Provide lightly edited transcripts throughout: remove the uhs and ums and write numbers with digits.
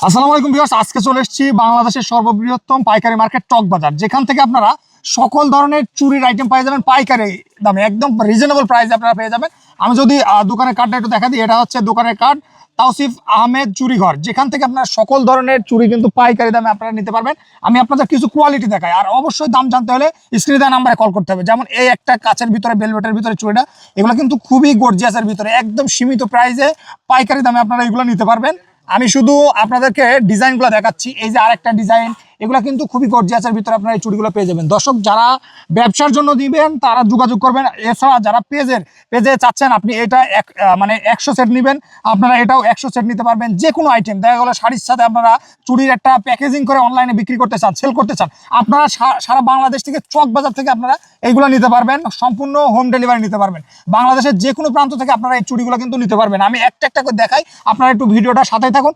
আসসালামু আলাইকুম ভিউয়ার্স, আজকে চলে এসেছি বাংলাদেশের সর্ববৃহত্তম পাইকারি মার্কেট চক বাজার, যেখান থেকে আপনারা সকল ধরনের চুরির আইটেম পেয়ে যাবেন পাইকারি দামে, একদম রিজনেবল প্রাইসে আপনারা পেয়ে যাবেন। আমি যদি দোকানের কার্ডটা একটু দেখা দিই, এটা হচ্ছে দোকানের কার্ড তাওসিফ আহমেদ চুরিঘর, যেখান থেকে আপনারা সকল ধরনের চুরি কিন্তু পাইকারি দামে আপনারা নিতে পারবেন। আমি আপনাদের কিছু কোয়ালিটি দেখাই, আর অবশ্যই দাম জানতে হলে স্ক্রিনে দেওয়া নাম্বারে কল করতে হবে। যেমন এই একটা কাচের ভিতরে বেলভেটের ভিতরে চুড়িটা, এগুলো কিন্তু খুবই গর্জিয়াসের ভিতরে একদম সীমিত প্রাইসে পাইকারি দামে আপনারা এগুলো নিতে পারবেন। আমি শুধু আপনাদেরকে ডিজাইনগুলো দেখাচ্ছি। এই যে আরেকটা ডিজাইন, এগুলো কিন্তু খুবই গর্জিয়াসের ভিতরে আপনারা এই চুড়িগুলো পেয়ে যাবেন। দর্শক যারা ব্যবসার জন্য দিবেন তারা যোগাযোগ করবেন। এছাড়া যারা পেজে চাচ্ছেন আপনি এটা মানে 100 সেট নেবেন, আপনারা এটাও 100 সেট নিতে পারবেন। যে কোনো আইটেম দেখা গেলো শাড়ির সাথে আপনারা চুড়ির একটা প্যাকেজিং করে অনলাইনে বিক্রি করতে চান, সেল করতে চান, আপনারা সারা বাংলাদেশ থেকে চক বাজার থেকে আপনারা এইগুলো নিতে পারবেন। সম্পূর্ণ হোম ডেলিভারি নিতে পারবেন। বাংলাদেশের যে কোনো প্রান্ত থেকে আপনারা এই চুড়িগুলো কিন্তু নিতে পারবেন। আমি একটা একটা করে দেখাই, আপনারা একটু ভিডিওটা সাথে থাকুন।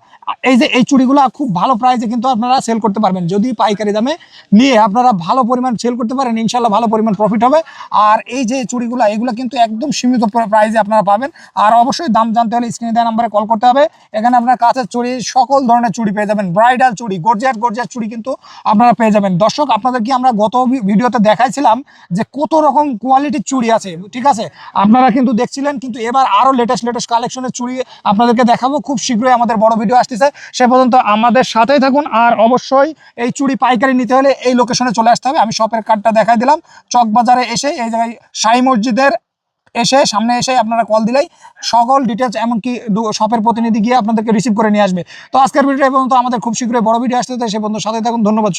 এই যে এই চুড়িগুলো খুব ভালো প্রাইসে কিন্তু আপনারা সেল করতে পারবেন। যদি পাইকারি দামে নিয়ে আপনারা ভালো পরিমাণ সেল করতে পারেন, ইনশাল্লাহ ভালো পরিমাণ প্রফিট হবে। আর এই যে চুড়িগুলো, এগুলো কিন্তু একদম সীমিত প্রাইসে আপনারা পাবেন। আর অবশ্যই দাম জানতে হলে স্ক্রিনে দেওয়া নাম্বারে কল করতে হবে। এখানে আপনারা কাঁচের চুড়ি, সকল ধরনের চুড়ি পেয়ে যাবেন। ব্রাইডাল চুড়ি, গর্জিয়াস চুড়ি কিন্তু আপনারা পেয়ে যাবেন। দর্শক আপনাদের কি আমরা গত ভিডিওতে দেখাইছিলাম যে কত রকম কোয়ালিটির চুড়ি আছে, ঠিক আছে, আপনারা কিন্তু দেখছিলেন। কিন্তু এবার আরো লেটেস্ট কালেকশনের চুড়ি আপনাদেরকে দেখাবো। খুব শীঘ্রই আমাদের বড় ভিডিও আসতেছে, সে পর্যন্ত আমাদের সাথেই থাকুন। আর অবশ্যই এই চুড়ি পাইকারি নিতে হলে এই লোকেশনে চলে আসতে হবে। আমি শপের কার্ডটা দেখাই দিলাম। চক বাজারে এসে এই জায়গায় শাহী মসজিদের সামনে এসে আপনারা কল দিলেই সকল ডিটেলস, এমনকি শপের প্রতিনিধি গিয়ে আপনাদেরকে রিসিভ করে নিয়ে আসবে। তো আজকের ভিডিও এই পর্যন্ত, আমাদের খুব শীঘ্রই বড় ভিডিও আসতে, সে পর্যন্ত সাথে থাকুন। ধন্যবাদ।